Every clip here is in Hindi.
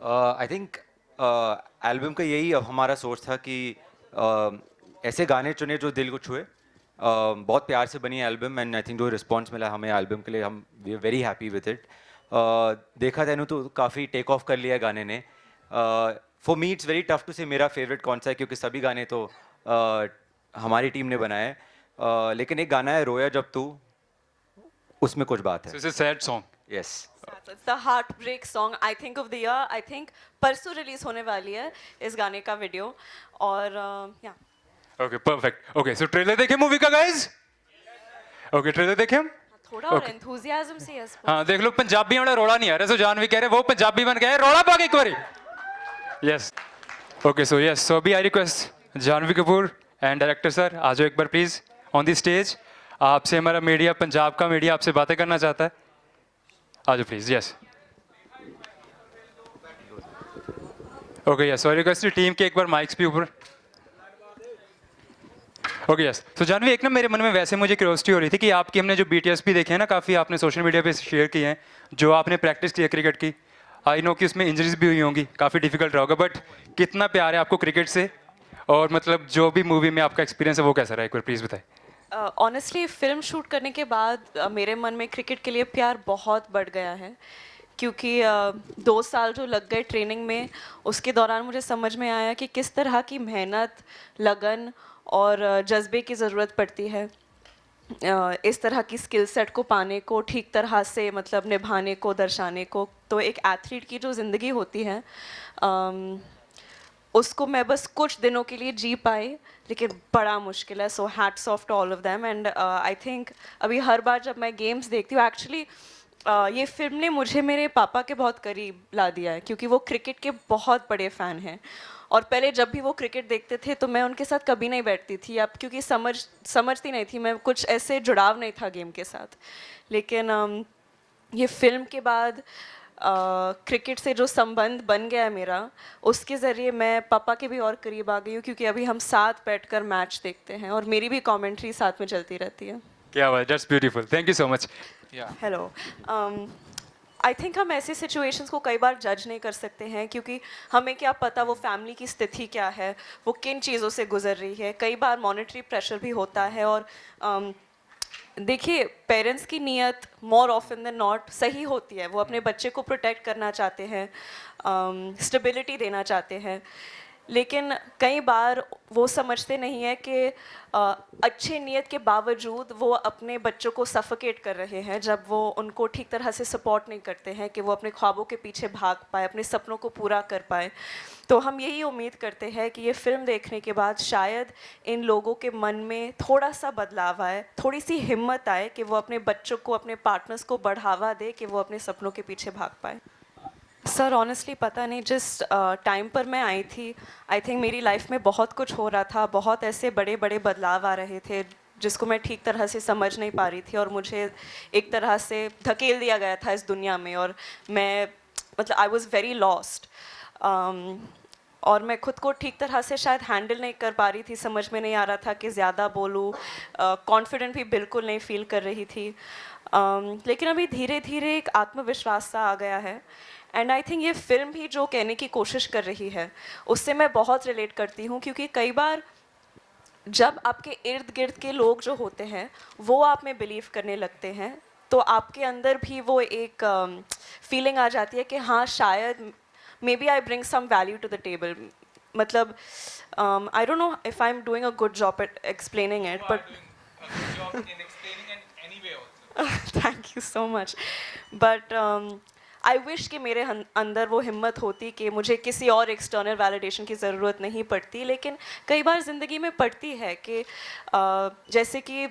आई थिंक एल्बम का यही अब हमारा सोच था कि ऐसे गाने चुने जो दिल को छुए। बहुत प्यार से बनी एल्बम एंड आई थिंक जो रिस्पॉन्स मिला हमें एल्बम के लिए, हम we are very happy with it. Dekha Tenu तो काफ़ी टेक ऑफ कर लिया गाने ने। For me it's very tough to say मेरा फेवरेट कौन सा है, क्योंकि सभी गाने तो हमारी टीम ने बनाए हैं। लेकिन एक गाना है रोया जब तू, उसमें कुछ बात है। So it's a sad song. Yes. It's the heartbreak song I think of the year. I think परसों रिलीज होने वाली है इस गाने का वीडियो। और या Okay, perfect. Okay, so trailer देखे मूवी का guys? Okay, trailer देखे हम? थोड़ा और Okay. enthusiasm से yes, हाँ देख लो, पंजाबी वाला रोड़ा नहीं आ रहा, सो जानवी कह रहे वो पंजाबी बन गए, रोड़ा पाके एक बारी। Yes. Okay, so yes, so अभी I request Janhvi Kapoor and director sir आ जाओ एक बार please on the stage। आपसे हमारा मीडिया, पंजाब का मीडिया आपसे बातें करना चाहता है, आ जाओ please. Yes okay, yes, sorry request team के एक बार माइक्स भी ऊपर। ओके यस, तो जानवी एक ना मेरे मन में वैसे मुझे क्यूरियोसिटी हो रही थी कि आपकी हमने जो बीटीएस भी देखे हैं ना, काफ़ी आपने सोशल मीडिया पे शेयर किए हैं, जो आपने प्रैक्टिस की है क्रिकेट की। आई नो कि उसमें इंजरीज भी हुई होंगी, काफ़ी डिफिकल्ट रहा होगा, बट कितना प्यार है आपको क्रिकेट से, और मतलब जो भी मूवी में आपका एक्सपीरियंस है वो कैसा रहा, एक बार प्लीज़ बताएं। ऑनेस्टली फिल्म शूट करने के बाद मेरे मन में क्रिकेट के लिए प्यार बहुत बढ़ गया है, क्योंकि 2 साल जो लग गए ट्रेनिंग में, उसके दौरान मुझे समझ में आया कि किस तरह की मेहनत, लगन और जज्बे की ज़रूरत पड़ती है इस तरह की स्किल सेट को पाने को, ठीक तरह से मतलब निभाने को, दर्शाने को। तो एक एथलीट की जो ज़िंदगी होती है उसको मैं बस कुछ दिनों के लिए जी पाई, लेकिन बड़ा मुश्किल है। So hats off to all of them. And I think अभी हर बार जब मैं गेम्स देखती हूँ, एक्चुअली ये फिल्म ने मुझे मेरे पापा के बहुत करीब ला दिया है, क्योंकि वो क्रिकेट के बहुत बड़े फ़ैन हैं। और पहले जब भी वो क्रिकेट देखते थे तो मैं उनके साथ कभी नहीं बैठती थी, अब क्योंकि समझती नहीं थी मैं, कुछ ऐसे जुड़ाव नहीं था गेम के साथ। लेकिन ये फिल्म के बाद क्रिकेट से जो संबंध बन गया है मेरा, उसके ज़रिए मैं पापा के भी और करीब आ गई हूँ, क्योंकि अभी हम साथ बैठकर मैच देखते हैं और मेरी भी कमेंट्री साथ में चलती रहती है। क्या बात, that's beautiful, thank you so much. Hello. I think हम ऐसी सिचुएशंस को कई बार जज नहीं कर सकते हैं, क्योंकि हमें क्या पता वो फैमिली की स्थिति क्या है, वो किन चीज़ों से गुजर रही है। कई बार मॉनेटरी प्रेशर भी होता है। और देखिए, पेरेंट्स की नीयत मोर ऑफन देन नॉट सही होती है। वो अपने बच्चे को प्रोटेक्ट करना चाहते हैं, स्टेबिलिटी देना चाहते हैं, लेकिन कई बार वो समझते नहीं है कि अच्छे नीयत के बावजूद वो अपने बच्चों को सफोकेट कर रहे हैं, जब वो उनको ठीक तरह से सपोर्ट नहीं करते हैं कि वो अपने ख्वाबों के पीछे भाग पाए, अपने सपनों को पूरा कर पाए। तो हम यही उम्मीद करते हैं कि ये फिल्म देखने के बाद शायद इन लोगों के मन में थोड़ा सा बदलाव आए, थोड़ी सी हिम्मत आए कि वो अपने बच्चों को, अपने पार्टनर्स को बढ़ावा दे कि वो अपने सपनों के पीछे भाग पाए। सर ऑनेस्टली पता नहीं, जिस टाइम पर मैं आई थी, आई थिंक मेरी लाइफ में बहुत कुछ हो रहा था, बहुत ऐसे बड़े बड़े बदलाव आ रहे थे जिसको मैं ठीक तरह से समझ नहीं पा रही थी, और मुझे एक तरह से धकेल दिया गया था इस दुनिया में, और मैं मतलब आई वॉज़ वेरी लॉस्ट। और मैं खुद को ठीक तरह से शायद हैंडल नहीं कर पा रही थी, समझ में नहीं आ रहा था कि ज़्यादा बोलूँ, कॉन्फिडेंट भी बिल्कुल नहीं फील कर रही थी। लेकिन अभी धीरे धीरे एक आत्मविश्वास सा आ गया है। एंड आई थिंक ये फिल्म भी जो कहने की कोशिश कर रही है, उससे मैं बहुत रिलेट करती हूँ, क्योंकि कई बार जब आपके इर्द गिर्द के लोग जो होते हैं वो आप में बिलीव करने लगते हैं, तो आपके अंदर भी वो एक फीलिंग आ जाती है कि हाँ शायद may be I bring some value to the table. मतलब I don't know if I am doing a good job at explaining it, but thank you so much. But I wish कि मेरे अंदर वो हिम्मत होती कि मुझे किसी और एक्सटर्नल वैलिडेशन की ज़रूरत नहीं पड़ती, लेकिन कई बार ज़िंदगी में पड़ती है कि जैसे कि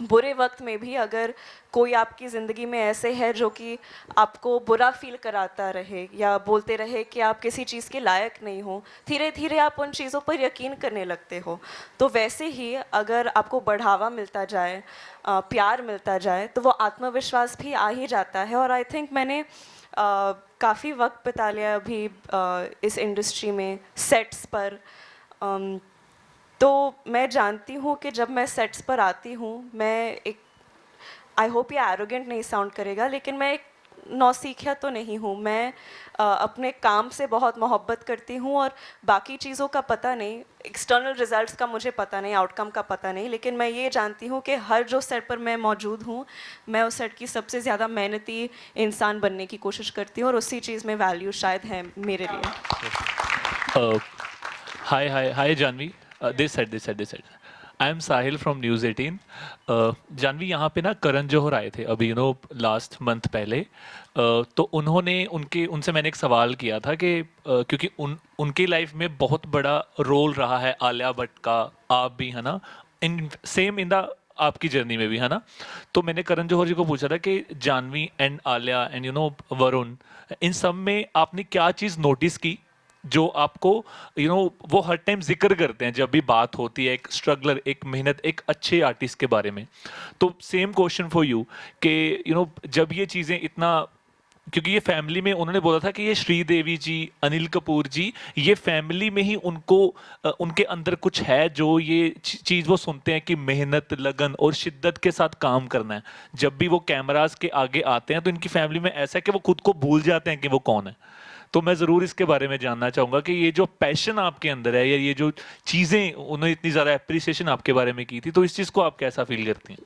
बुरे वक्त में भी अगर कोई आपकी ज़िंदगी में ऐसे है जो कि आपको बुरा फील कराता रहे या बोलते रहे कि आप किसी चीज़ के लायक नहीं हो, धीरे धीरे आप उन चीज़ों पर यकीन करने लगते हो। तो वैसे ही अगर आपको बढ़ावा मिलता जाए, प्यार मिलता जाए, तो वो आत्मविश्वास भी आ ही जाता है। और आई थिंक मैंने काफ़ी वक्त बिता लिया अभी इस इंडस्ट्री में, सेट्स पर। तो मैं जानती हूँ कि जब मैं सेट्स पर आती हूँ, मैं एक, आई होप ये एरोगेंट नहीं साउंड करेगा, लेकिन मैं एक नौसिखिया तो नहीं हूँ मैं। अपने काम से बहुत मोहब्बत करती हूँ और बाकी चीज़ों का पता नहीं, एक्सटर्नल रिजल्ट्स का मुझे पता नहीं, आउटकम का पता नहीं, लेकिन मैं ये जानती हूँ कि हर जो सेट पर मैं मौजूद हूँ, मैं उस सेट की सबसे ज़्यादा मेहनती इंसान बनने की कोशिश करती हूँ और उसी चीज़ में वैल्यू शायद है मेरे लिए। Hi, Janvi. This side. I am Sahil from News 18. Janvi, यहाँ पे ना करण जौहर आए थे अभी लास्ट मंथ पहले। तो उनसे मैंने एक सवाल किया था कि क्योंकि उनकी लाइफ में बहुत बड़ा रोल रहा है आलिया भट्ट का, आप भी है ना, इन द आपकी जर्नी में भी है ना। तो मैंने करण जौहर जी को पूछा था कि जानवी एंड आलिया एंड वरुण, इन सब में आपने क्या चीज़ नोटिस की जो आपको वो हर टाइम जिक्र करते हैं जब भी बात होती है एक स्ट्रगलर, एक मेहनत, एक अच्छे आर्टिस्ट के बारे में। तो सेम क्वेश्चन फॉर यू कि जब ये चीज़ें इतना, क्योंकि ये फैमिली में उन्होंने बोला था कि ये श्रीदेवी जी, अनिल कपूर जी, ये फैमिली में ही उनके अंदर कुछ है जो ये चीज़ वो सुनते हैं कि मेहनत, लगन और शिद्दत के साथ काम करना है। जब भी वो कैमरास के आगे आते हैं तो इनकी फैमिली में ऐसा है कि वो खुद को भूल जाते हैं कि वो कौन है। तो मैं ज़रूर इसके बारे में जानना चाहूँगा कि ये जो पैशन आपके अंदर है या ये जो चीज़ें उन्होंने इतनी ज़्यादा अप्रिसिएशन आपके बारे में की थी, तो इस चीज़ को आप कैसा फील करती हैं?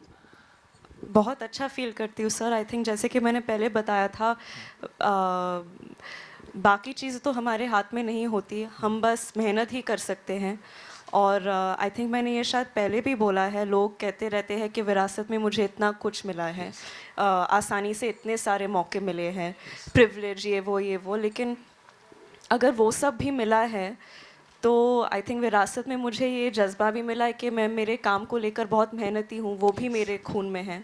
बहुत अच्छा फील करती हूँ सर। आई थिंक जैसे कि मैंने पहले बताया था, बाकी चीज़ तो हमारे हाथ में नहीं होती, हम बस मेहनत ही कर सकते हैं। और आई थिंक मैंने ये शायद पहले भी बोला है, लोग कहते रहते हैं कि विरासत में मुझे इतना कुछ मिला है, आसानी से इतने सारे मौके मिले हैं, प्रिविलेज, ये वो, लेकिन अगर वो सब भी मिला है तो आई थिंक विरासत में मुझे ये जज्बा भी मिला है कि मैं मेरे काम को लेकर बहुत मेहनती हूँ, वो भी मेरे खून में है।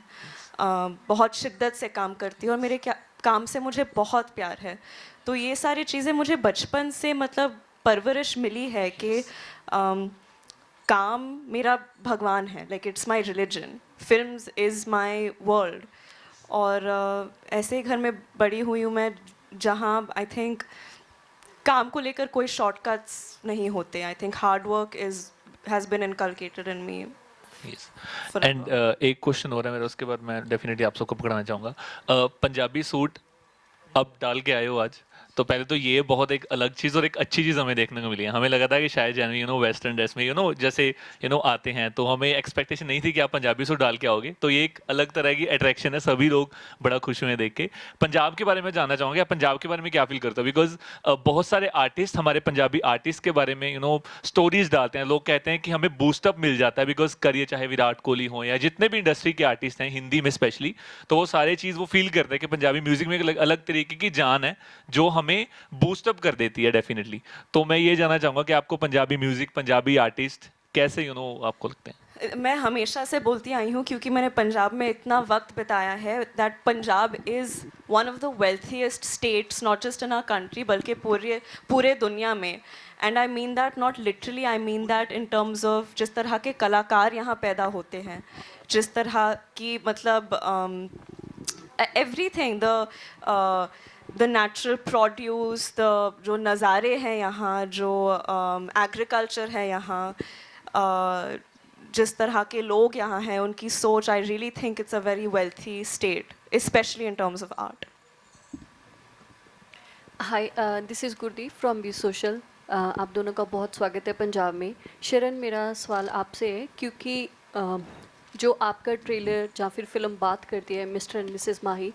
बहुत शिद्दत से काम करती हूँ और मेरे काम से मुझे बहुत प्यार है। तो ये सारी चीज़ें मुझे बचपन से मतलब परवरिश मिली है कि काम मेरा भगवान है, like it's my religion, films is my world. और ऐसे ही घर में बड़ी हुई हूँ मैं जहाँ आई थिंक काम को लेकर कोई शॉर्टकट्स नहीं होते। I think hard work has been inculcated in me. And एक क्वेश्चन हो रहा है मेरा, उसके बाद मैं डेफिनेटली आप सबको पकड़ाना चाहूँगा। पंजाबी सूट अब डाल के आए हो आज, तो पहले तो ये बहुत एक अलग चीज़ और एक अच्छी चीज़ हमें देखने को मिली है। हमें लगा था कि शायद जानवी वेस्टर्न ड्रेस में जैसे आते हैं, तो हमें एक्सपेक्टेशन नहीं थी कि आप पंजाबी सूट डाल के आओगे। तो ये एक अलग तरह की अट्रैक्शन है, सभी लोग बड़ा खुश हुए देख के। पंजाब के बारे में जानना चाहूँगी, आप पंजाब के बारे में क्या फील करते हो? बिकॉज बहुत सारे आर्टिस्ट, हमारे पंजाबी आर्टिस्ट के बारे में स्टोरीज डालते हैं, लोग कहते हैं कि हमें बूस्टअप मिल जाता है बिकॉज करिए, चाहे विराट कोहली हो या जितने भी इंडस्ट्री के आर्टिस्ट हैं हिंदी में स्पेशली, तो वो सारे चीज़ वो फील करते हैं कि पंजाबी म्यूजिक में एक अलग तरीके की जान है जो हमें बूस्टअप कर देती है डेफिनेटली। तो मैं ये जानना चाहूँगा कि आपको पंजाबी म्यूजिक, पंजाबी आर्टिस्ट कैसे आपको लगते हैं? मैं हमेशा से बोलती आई हूँ, क्योंकि मैंने पंजाब में इतना वक्त बिताया है, that Punjab is one of the wealthiest states, not just in our country बल्कि पूरे दुनिया में। And I mean that not literally, I mean that in terms of जिस तरह के कलाकार यहाँ पैदा होते हैं, जिस तरह की मतलब everything, the natural produce, the जो नज़ारे हैं यहाँ, जो एग्रीकल्चर है यहाँ, जिस तरह के लोग यहाँ हैं, उनकी सोच, I really think it's a very wealthy state, specially in terms of art. Hi, this is Gurdeep from Be Social. आप दोनों का बहुत स्वागत है पंजाब में। शरण, मेरा सवाल आपसे है, क्योंकि जो आपका ट्रेलर या फिर फिल्म बात करती है मिस्टर एंड मिसेस माही,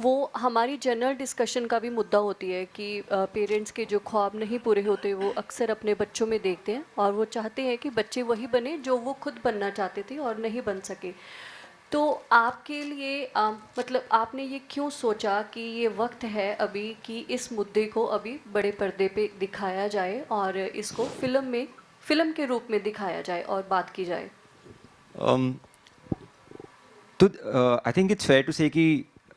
वो हमारी जनरल डिस्कशन का भी मुद्दा होती है कि पेरेंट्स के जो ख्वाब नहीं पूरे होते वो अक्सर अपने बच्चों में देखते हैं और वो चाहते हैं कि बच्चे वही बने जो वो खुद बनना चाहते थे और नहीं बन सके। तो आपके लिए मतलब आपने ये क्यों सोचा कि ये वक्त है अभी कि इस मुद्दे को अभी बड़े पर्दे पे दिखाया जाए और इसको फिल्म के रूप में दिखाया जाए और बात की जाए? तो I think it's fair to say कि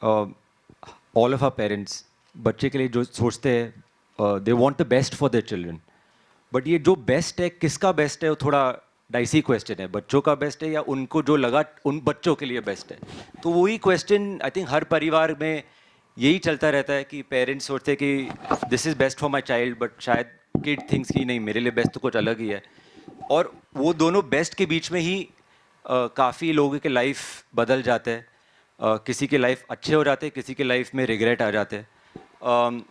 ऑल ऑफ आवर पेरेंट्स बच्चे के लिए जो सोचते हैं, they want the best for their children, but ये जो बेस्ट है, किसका बेस्ट है, वो थोड़ा डाइसी क्वेश्चन है। बच्चों का बेस्ट है या उनको जो लगा उन बच्चों के लिए बेस्ट है? तो वही क्वेश्चन आई थिंक हर परिवार में यही चलता रहता है कि पेरेंट्स सोचते हैं कि this is best for my child, but शायद किड थिंक्स कि नहीं, मेरे लिए बेस्ट तो कुछ अलग ही है। और वो दोनों बेस्ट के बीच में ही काफ़ी लोगों के लाइफ बदल जाता है। किसी के लाइफ अच्छे हो जाते, किसी के लाइफ में रिग्रेट आ जाते।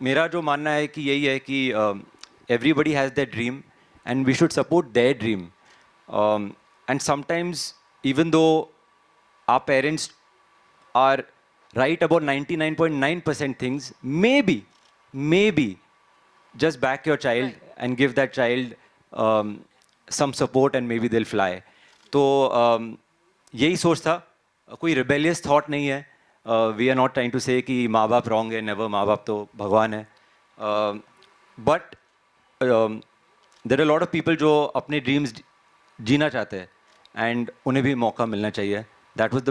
मेरा जो मानना है कि यही है कि everybody has that dream and we should support their dream. And sometimes even though our parents are right about 99.9% things, maybe just back your child and give that child some support and maybe they'll fly. तो यही सोच था, कोई rebellious thought नहीं है। We are not trying to say कि माँ बाप wrong है, never, माँ बाप तो भगवान है। But there are a lot of people जो अपने dreams जीना चाहते हैं and उन्हें भी मौका मिलना चाहिए। That was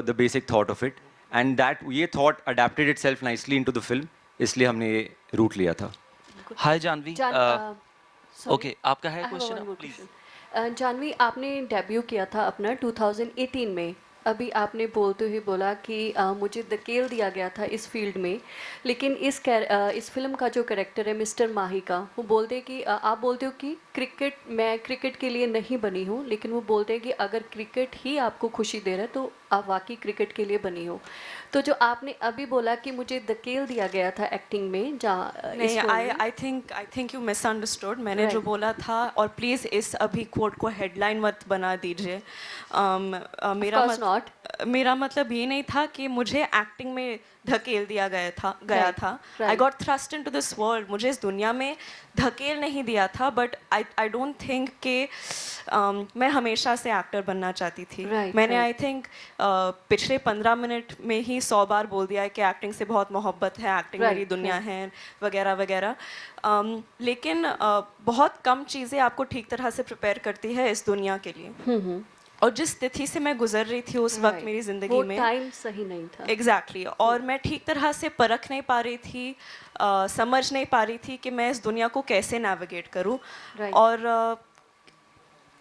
the basic thought of it, and that ये thought adapted itself nicely into the film, इसलिए हमने ये route लिया था। हाय जानवी sorry. ओके आपका है I have one question more please question. Janhvi, आपने डेब्यू किया था अपना 2018 में। अभी आपने बोलते हुए बोला कि मुझे धकेल दिया गया था इस फील्ड में, लेकिन इस फिल्म का जो कैरेक्टर है मिस्टर माही का, वो बोलते हैं कि आप बोलते हो कि मैं क्रिकेट के लिए नहीं बनी हूँ, लेकिन वो बोलते हैं कि अगर क्रिकेट ही आपको खुशी दे रहा है तो आप वाकई क्रिकेट के लिए बनी हो। तो जो आपने अभी बोला कि मुझे धकेल दिया गया था एक्टिंग में, जहाँ नहीं, आई थिंक यू मिसअंडरस्टूड। मैंने जो Right. बोला था, और प्लीज़ इस अभी कोट को हेडलाइन मत बना दीजिए। course not. मेरा मतलब ये नहीं था कि मुझे एक्टिंग में धकेल दिया गया Right, था। right. I got thrust into this world, मुझे इस दुनिया में धकेल नहीं दिया था, बट आई डोंट थिंक कि मैं हमेशा से एक्टर बनना चाहती थी। Right, मैंने right. आई थिंक पिछले 15 मिनट में ही 100 बार बोल दिया है कि एक्टिंग से बहुत मोहब्बत है, एक्टिंग Right, मेरी दुनिया right. है, वगैरह वगैरह। लेकिन बहुत कम चीज़ें आपको ठीक तरह से प्रिपेयर करती है इस दुनिया के लिए। और जिस स्थिति से मैं गुजर रही थी उस वक्त Right. मेरी ज़िंदगी वो में, टाइम सही नहीं था। एग्जैक्टली और मैं ठीक तरह से परख नहीं पा रही थी, समझ नहीं पा रही थी कि मैं इस दुनिया को कैसे नेविगेट करूं। Right. और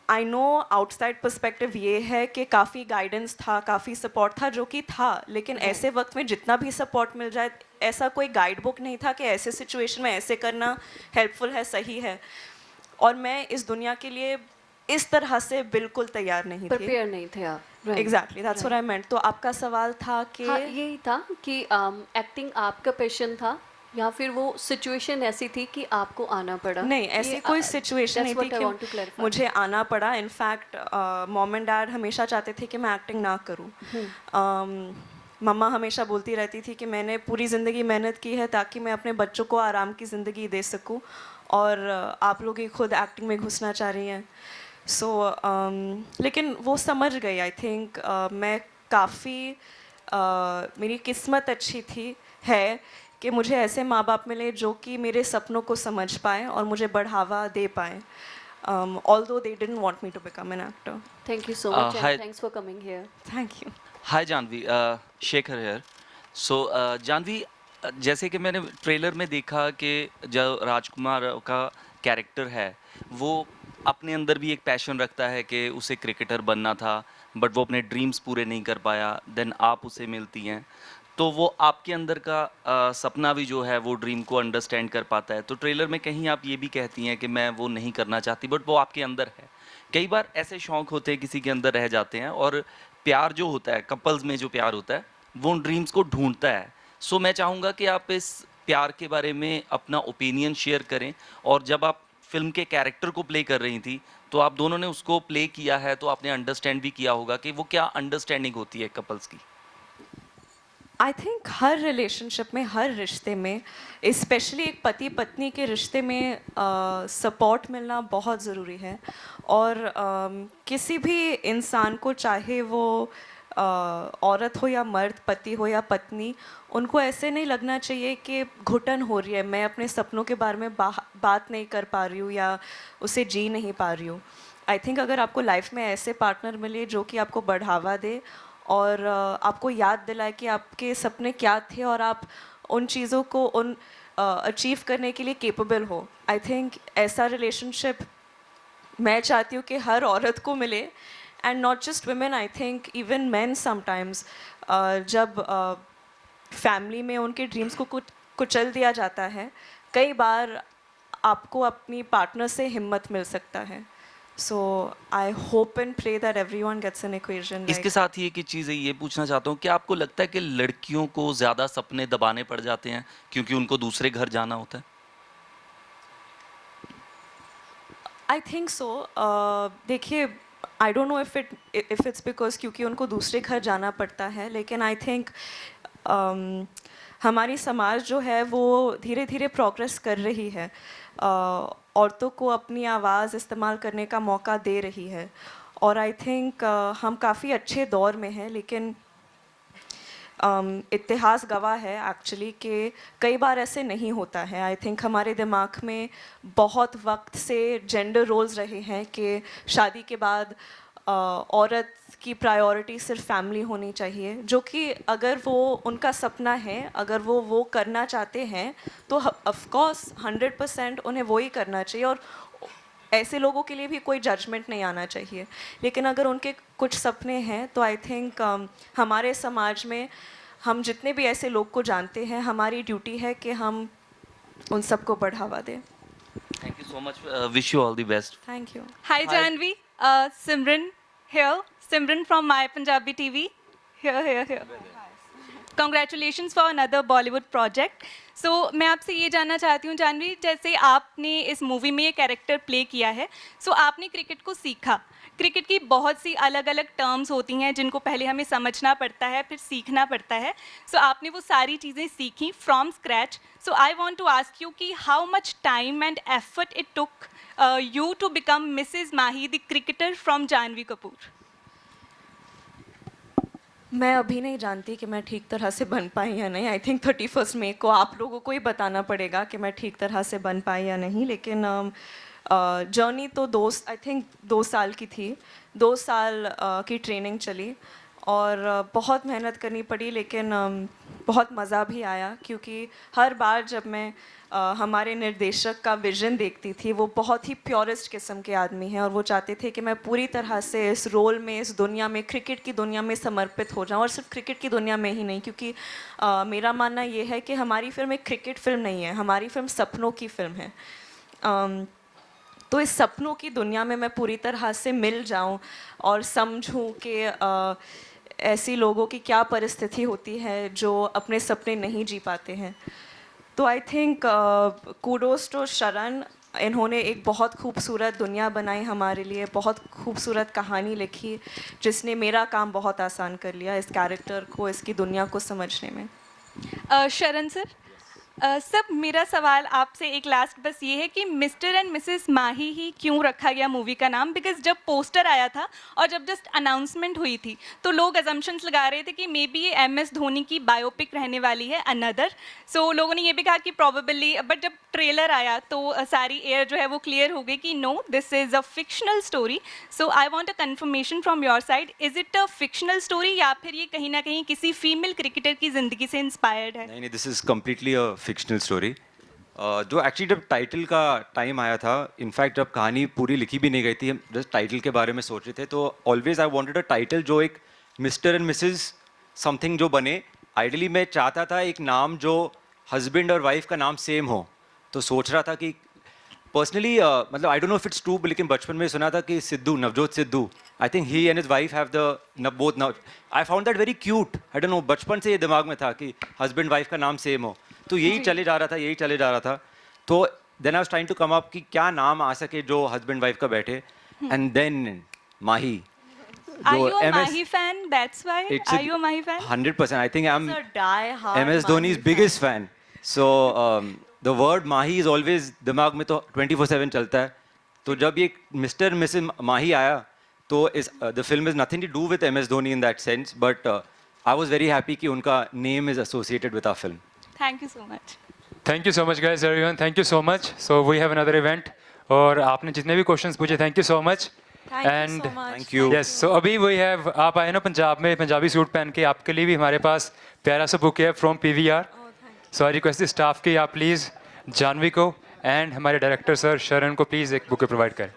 आई नो आउटसाइड पर्सपेक्टिव ये है कि काफ़ी गाइडेंस था, काफ़ी सपोर्ट था, जो कि था, लेकिन ऐसे वक्त में जितना भी सपोर्ट मिल जाए, ऐसा कोई गाइड बुक नहीं था कि ऐसे सिचुएशन में ऐसे करना हेल्पफुल है, सही है। और मैं इस दुनिया के लिए इस तरह से बिल्कुल तैयार नहीं थी। प्रिपेयर नहीं थे आप। Right. Exactly, that's what I meant. तो आपका सवाल था कि हाँ, यही था कि एक्टिंग आपका पैशन था या फिर वो सिचुएशन ऐसी थी कि आपको आना पड़ा? नहीं, ऐसी कोई सिचुएशन नहीं थी कि मुझे आना पड़ा। इनफैक्ट मॉम एंड डैड हमेशा चाहते थे कि मैं एक्टिंग ना करूं। मम्मा हमेशा बोलती रहती थी कि मैंने पूरी ज़िंदगी मेहनत की है ताकि मैं अपने बच्चों को आराम की ज़िंदगी दे सकूं, और आप लोग ही खुद एक्टिंग में घुसना चाह रही हैं। सो लेकिन वो समझ गई। आई थिंक मैं काफ़ी मेरी किस्मत अच्छी थी है कि मुझे ऐसे माँ बाप मिले जो कि मेरे सपनों को समझ पाए और मुझे बढ़ावा दे पाए, although they didn't want me to become an actor. Thank you so much hi. and thanks for coming here. Thank you. Hi Jhanvi Shekhar here so Jhanvi जैसे कि मैंने ट्रेलर में देखा कि जो राजकुमार का कैरेक्टर है वो अपने अंदर भी एक पैशन रखता है कि उसे क्रिकेटर बनना था, बट वो अपने ड्रीम्स पूरे नहीं कर पाया। देन आप उसे मिलती हैं तो वो आपके अंदर का सपना भी जो है वो ड्रीम को अंडरस्टैंड कर पाता है। तो ट्रेलर में कहीं आप ये भी कहती हैं कि मैं वो नहीं करना चाहती, बट वो आपके अंदर है। कई बार ऐसे शौक होते हैं किसी के अंदर रह जाते हैं, और प्यार जो होता है, कपल्स में जो प्यार होता है वो उन ड्रीम्स को ढूंढता है। सो मैं चाहूँगा कि आप इस प्यार के बारे में अपना ओपिनियन शेयर करें, और जब आप फिल्म के कैरेक्टर को प्ले कर रही थी तो आप दोनों ने उसको प्ले किया है तो आपने अंडरस्टैंड भी किया होगा कि वो क्या अंडरस्टैंडिंग होती है कपल्स की। आई थिंक हर रिलेशनशिप में, हर रिश्ते में, स्पेशली एक पति पत्नी के रिश्ते में सपोर्ट मिलना बहुत ज़रूरी है। और किसी भी इंसान को, चाहे वो औरत हो या मर्द, पति हो या पत्नी, उनको ऐसे नहीं लगना चाहिए कि घुटन हो रही है, मैं अपने सपनों के बारे में बात नहीं कर पा रही हूँ या उसे जी नहीं पा रही हूँ। आई थिंक अगर आपको लाइफ में ऐसे पार्टनर मिले जो कि आपको बढ़ावा दे और आपको याद दिलाए कि आपके सपने क्या थे और आप उन चीज़ों को अचीव करने के लिए केपेबल हो, आई थिंक ऐसा रिलेशनशिप मैं चाहती हूँ कि हर औरत को मिले। And not just women, I think even man sometimes, जब फैमिली में उनके ड्रीम्स को कुचल दिया जाता है, कई बार आपको अपनी पार्टनर से हिम्मत मिल सकता है। So I hope and pray that everyone gets an equation. इसके साथ ही एक चीज़ है, ये पूछना चाहता हूँ कि आपको लगता है कि लड़कियों को ज़्यादा सपने दबाने पड़ जाते हैं क्योंकि उनको दूसरे घर जाना होता है? I think so. देखिए, I don't know if it's because क्योंकि उनको दूसरे घर जाना पड़ता है, लेकिन I think हमारी समाज जो है वो धीरे धीरे प्रोग्रेस कर रही है, औरतों को अपनी आवाज़ इस्तेमाल करने का मौका दे रही है, और आई थिंक हम काफ़ी अच्छे दौर में हैं, लेकिन इतिहास गवाह है एक्चुअली कि कई बार ऐसे नहीं होता है. आई थिंक हमारे दिमाग में बहुत वक्त से जेंडर रोल्स रहे हैं कि शादी के बाद औरत की प्रायोरिटी सिर्फ फैमिली होनी चाहिए, जो कि अगर वो उनका सपना है, अगर वो करना चाहते हैं तो ऑफ कोर्स 100% उन्हें वो ही करना चाहिए, और ऐसे लोगों के लिए भी कोई जजमेंट नहीं आना चाहिए. लेकिन अगर उनके कुछ सपने हैं तो आई थिंक हमारे समाज में हम जितने भी ऐसे लोग को जानते हैं, हमारी ड्यूटी है कि हम उन सबको बढ़ावा दें. Thank you so much, wish you all the best. Thank you. Hi Janvi, Simran here. Simran from My Punjabi TV. Here. Congratulations for another Bollywood project. So मैं आपसे ये जानना चाहती हूँ जानवी, जैसे आपने इस मूवी में ये कैरेक्टर प्ले किया है, सो आपने क्रिकेट को सीखा. क्रिकेट की बहुत सी अलग अलग टर्म्स होती हैं जिनको पहले हमें समझना पड़ता है, फिर सीखना पड़ता है. सो आपने वो सारी चीज़ें सीखी from scratch. So I want to ask you कि how much time and effort it took you to become Mrs. Mahi, the cricketer from Janvi Kapoor? मैं अभी नहीं जानती कि मैं ठीक तरह से बन पाई या नहीं. आई थिंक 31 मई को आप लोगों को ही बताना पड़ेगा कि मैं ठीक तरह से बन पाई या नहीं. लेकिन जर्नी तो आई थिंक 2 साल की थी. 2 साल की ट्रेनिंग चली और बहुत मेहनत करनी पड़ी, लेकिन बहुत मज़ा भी आया, क्योंकि हर बार जब मैं हमारे निर्देशक का विज़न देखती थी, वो बहुत ही प्योरेस्ट किस्म के आदमी हैं और वो चाहते थे कि मैं पूरी तरह से इस रोल में, इस दुनिया में, क्रिकेट की दुनिया में समर्पित हो जाऊं. और सिर्फ क्रिकेट की दुनिया में ही नहीं, क्योंकि मेरा मानना ये है कि हमारी फिल्म एक क्रिकेट फिल्म नहीं है, हमारी फिल्म सपनों की फिल्म है. तो इस सपनों की दुनिया में मैं पूरी तरह से मिल जाऊं और समझूं कि ऐसी लोगों की क्या परिस्थिति होती है जो अपने सपने नहीं जी पाते हैं. तो आई थिंक कूडोस टू शरण. इन्होंने एक बहुत खूबसूरत दुनिया बनाई हमारे लिए, बहुत खूबसूरत कहानी लिखी, जिसने मेरा काम बहुत आसान कर लिया इस कैरेक्टर को, इसकी दुनिया को समझने में. शरण सर, सब मेरा सवाल आपसे एक लास्ट बस ये है कि मिस्टर एंड मिसेस माही ही क्यों रखा गया मूवी का नाम? बिकॉज जब पोस्टर आया था और जब जस्ट अनाउंसमेंट हुई थी तो लोग अजम्पशंस लगा रहे थे कि मे बी ये MS धोनी की बायोपिक रहने वाली है, अनदर. सो लोगों ने ये भी कहा कि प्रॉबेबली, बट जब ट्रेलर आया तो सारी एयर जो है वो क्लियर हो गई कि no, this is a fictional story. So I want a confirmation from your side, is it a fictional story या फिर ये कहीं ना कहीं किसी फीमेल क्रिकेटर की ज़िंदगी से इंस्पायर्ड है? नहीं, this is completely a fictional story. जो एक्चुअली जब टाइटल का टाइम आया था, इनफैक्ट जब कहानी पूरी लिखी भी नहीं गई थी, हम जस्ट टाइटल के बारे में सोच रहे थे, तो always I wanted a title जो एक मिस्टर एंड मिसेस समथिंग जो बने. आइडियली मैं चाहता था एक नाम जो हस्बैंड और वाइफ का नाम सेम हो. तो सोच रहा था कि पर्सनली मतलब I don't know if it's true, लेकिन बचपन में सुना था कि Sidhu, Navjot Sidhu, I think he and his wife have the both. Now I found that very cute. I don't no, बचपन से ये दिमाग में था कि हस्बैंड वाइफ का नाम सेम हो. तो यही चले जा रहा था. तो then I was trying to come up कि क्या नाम आ सके जो हस्बैंड वाइफ का बैठे. And then Mahi. Are you a Mahi fan? That's why. Are you a Mahi fan? 100%. I think I'm It's a die-hard MS Dhoni's Mahi biggest fan. So the word Mahi is always दिमाग में तो 24/7 चलता है. तो जब ये Mr. and Mrs. Mahi आया, तो the film is nothing to do with MS Dhoni in that sense, but I was very happy कि उनका name is associated with our film. Thank you so much. Thank you so much guys everyone, thank you so much. So we have another event और आपने जितने भी क्वेश्चंस पूछे, thank you so much. Thank you so much. Thank you. Yes, so अभी वी हैव, आप आए ना पंजाब में पंजाबी सूट पहन के, आपके लिए भी हमारे पास प्यारा सा बुक है from PVR. So I request the staff कि आप प्लीज़ जानवी को एंड हमारे डायरेक्टर सर शरण को प्लीज़ एक बुक प्रोवाइड करें.